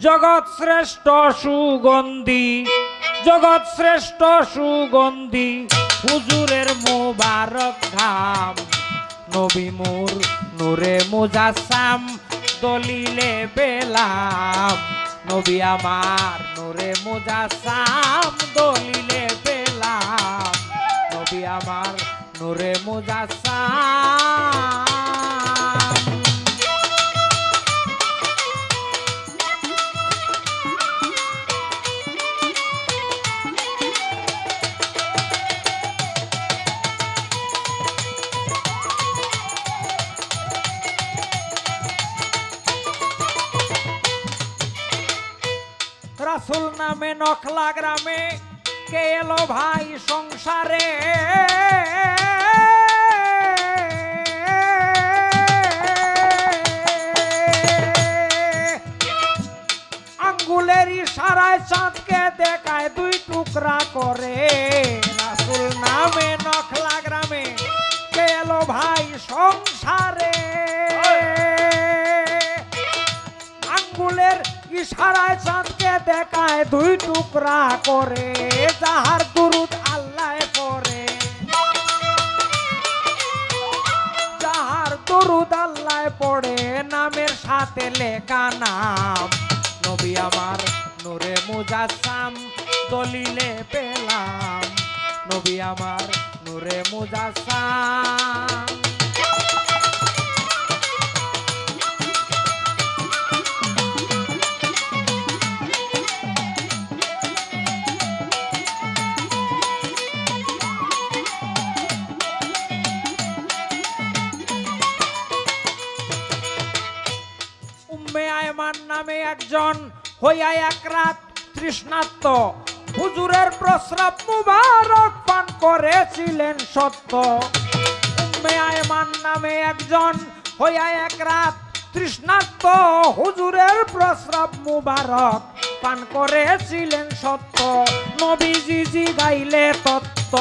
জগৎ শ্রেষ্ঠ সুগন্ধি, জগৎ শ্রেষ্ঠ সুগন্ধি হুজুরের মোবারক ঘাম। নবী মোর নূরে মুজাসসাম দলিলে পেলাম। নবী আমার নূরে মুজাসসাম দলিলে পেলাম। নবী আমার নূরে মুজাসসাম। রাসূল নামে নখলা গ্রামে কে এলো ভাই সংসারে। আঙ্গুলের ইশারায় চাঁদকে দেখায় দুই টুকরা করে। রাসূল নামে নখলা গ্রামে কে এলো ভাই সংসারে। আঙ্গুলের ইশারায় চাঁদকে দেখায় দুই টুকরা করে। যাহার দুরুদ আল্লাহ পড়ে, যাহার দুরুদ আল্লাহ পড়ে নামের সাথে লেখা নাম। নবী আমার নূরে মুজাসসাম দলিলে পেলাম। নবী আমার নূরে মুজাসসাম। নামে একজন হইয়া এক রাত তৃষ্ণার্ত হুজুরের প্রস্রাব মুবারক পান করেছিলেন সত্য। উম্মে আয়মান নামে একজন হইয়া এক রাত তৃষ্ণার্ত হুজুরের প্রস্রাব মুবারক পান করেছিলেন সত্য। নবীজি জিগাইলে তত্ত্ব,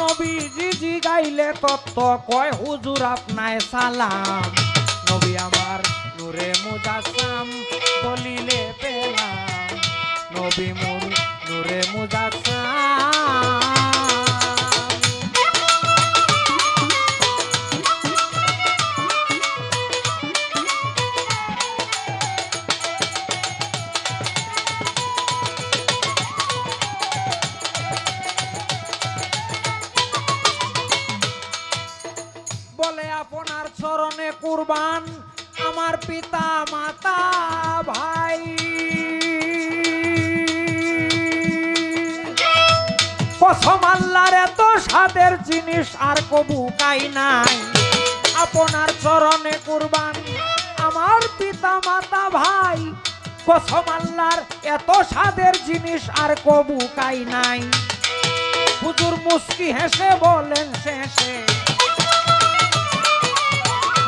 নবীজি জিগাইলে তত্ত্ব কয় হুজুর আপনায় সালাম। নবী আমার নূরে মুজাসসাম দলিলে পেলাম। নবী মোর নূরে মুজাসসাম। বলে আপনার চরণে কুরবান আমার পিতা মাতা ভাই। কসম আল্লাহর এত স্বাদের জিনিস আর কবু কাই নাই। আপনার চরণে কুরবান আমার পিতা মাতা ভাই। কসম আল্লাহর এত স্বাদের জিনিস আর কবু কাই নাই। হুজুর মুস্কি হেসে বলেন শেষে,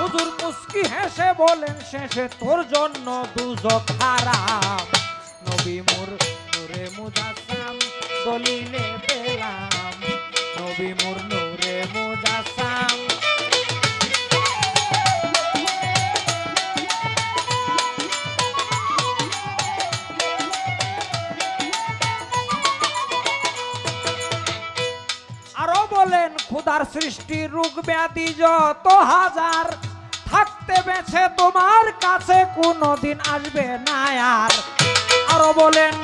হুজুর মুস্কি হেসে বলেন শেষে তোর জন্য দুজক হারাম। নবী মোর নূরে মুজাসসাম দলিলে পেলাম। নবী মোর নূরে মুজাসসাম। আরো বলেন খোদার সৃষ্টি রোগ ব্যাধি যত হাজার থাকতে বেছে তোমার কাছে কোনদিন আসবে না আর। আরো বলেন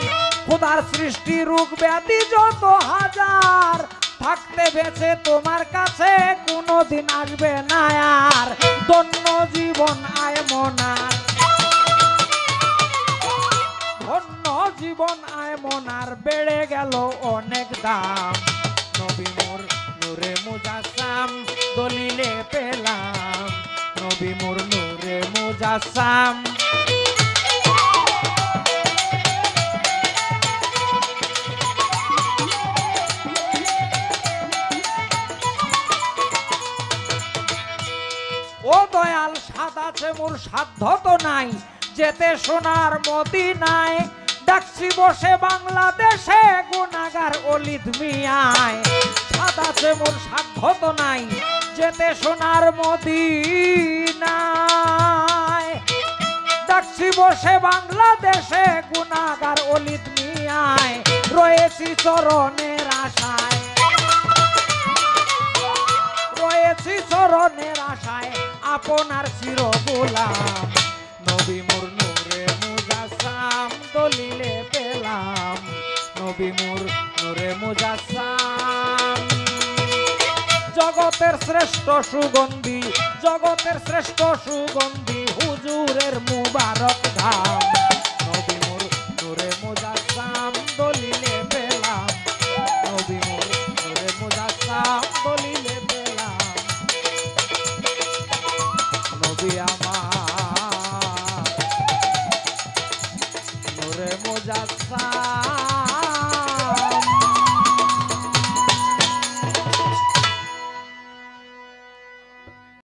খোদার সৃষ্টি রোগ ব্যাধি যত হাজার থাকতে বেছে তোমার কাছে কোনদিন আসবে না আর। ধন্য জীবন আয় মনার, ধন্য জীবন আয় মনার বেড়ে গেল অনেক দাম। নবী মোর নূরে মুজাসসাম দলিলে পেলাম। নবী মোর নূরে মুজাসসাম। ও দয়াল সাদাছে মোর সাধ্য তো নাই যেতে সোনার মদিনায়। ডাকছি বসে বাংলাদেশে গুনাহগার অলিদ মিয়ায়। সাদাছে মোর সাধ্য তো নাই যেতে সোনার মদিনায়। আছি বসে বাংলাদেশে গুনাহগার অলিদ মিয়ায় রয়েছি চরণের আশায় রয়েছি চরণের আশায় আপনার চির গোলাম নবী মোর নূরে মুজাসসাম দলিলে পেলাম নবী মোর নূরে মুজাসসাম জগতের শ্রেষ্ঠ সুগন্ধি জগতের শ্রেষ্ঠ সুগন্ধি হুজুরের মুবারক ধাম নবী মোর নূরে মুজাসসাম দলিলে পেলাম নবী মোর নূরে মুজাসসাম দলিলে পেলাম নবী